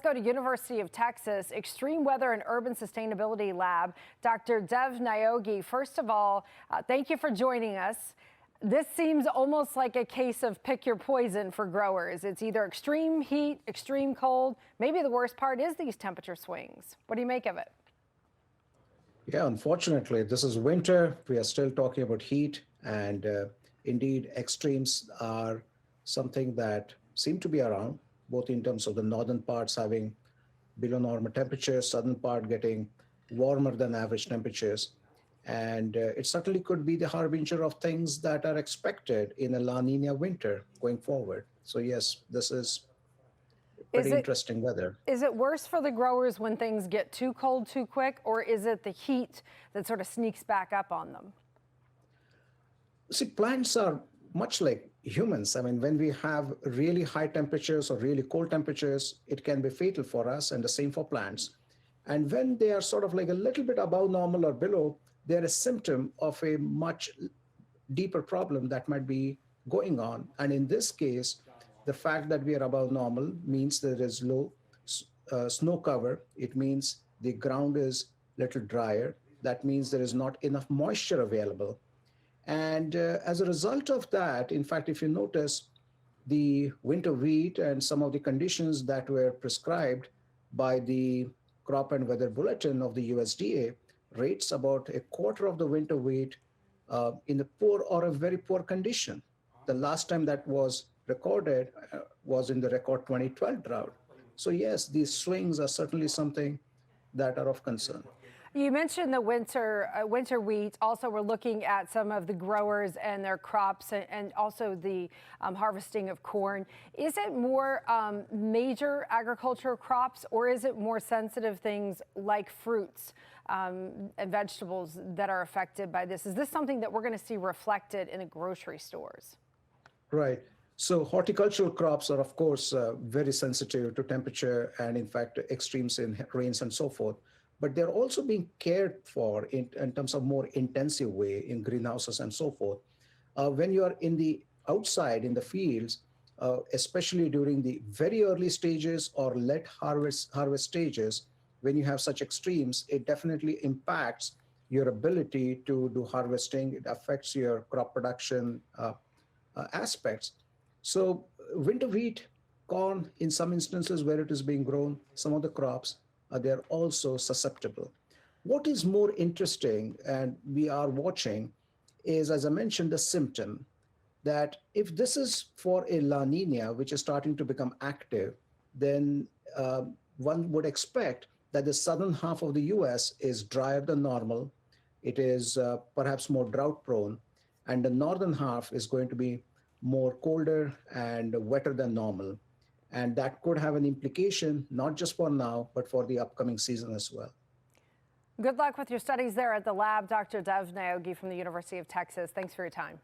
go to University of Texas Extreme Weather and Urban Sustainability Lab, Dr. Niyogi. First of all, thank you for joining us. This seems almost like a case of pick your poison for growers. It's either extreme heat, extreme cold. Maybe the worst part is these temperature swings. What do you make of it? Yeah, unfortunately, this is winter. We are still talking about heat, and indeed, extremes are something that seem to be around, both in terms of the northern parts having below normal temperatures, southern part getting warmer than average temperatures. And it certainly could be the harbinger of things that are expected in a La Nina winter going forward. So yes, this is pretty interesting weather. Is it worse for the growers when things get too cold too quick, or is it the heat that sort of sneaks back up on them? See, plants are much like humans. I mean, when we have really high temperatures or really cold temperatures, it can be fatal for us, and the same for plants. And when they are sort of like a little bit above normal or below, they're a symptom of a much deeper problem that might be going on. And in this case, the fact that we are above normal means there is low snow cover. It means the ground is a little drier. That means there is not enough moisture available. And as a result of that, in fact, if you notice, the winter wheat and some of the conditions that were prescribed by the Crop and Weather Bulletin of the USDA rates about a quarter of the winter wheat in a poor or a very poor condition. The last time that was recorded was in the record 2012 drought. So yes, these swings are certainly something that are of concern. You mentioned the winter wheat. Also, we're looking at some of the growers and their crops, and also the harvesting of corn. Is it more major agricultural crops, or is it more sensitive things like fruits and vegetables that are affected by this? Is this something that we're going to see reflected in the grocery stores? Right. So horticultural crops are, of course, very sensitive to temperature and, in fact, extremes in rains and so forth. But they're also being cared for in terms of more intensive way in greenhouses and so forth. When you are in the outside in the fields, especially during the very early stages or late harvest stages, when you have such extremes, it definitely impacts your ability to do harvesting. It affects your crop production aspects. So winter wheat, corn, in some instances where it is being grown, some of the crops, they're also susceptible. What is more interesting, and we are watching, is, as I mentioned, the symptom that if this is for a La Nina, which is starting to become active, then one would expect that the southern half of the US is drier than normal. It is perhaps more drought prone, and the northern half is going to be more colder and wetter than normal. And that could have an implication, not just for now, but for the upcoming season as well. Good luck with your studies there at the lab. Dr. Niyogi from the University of Texas. Thanks for your time.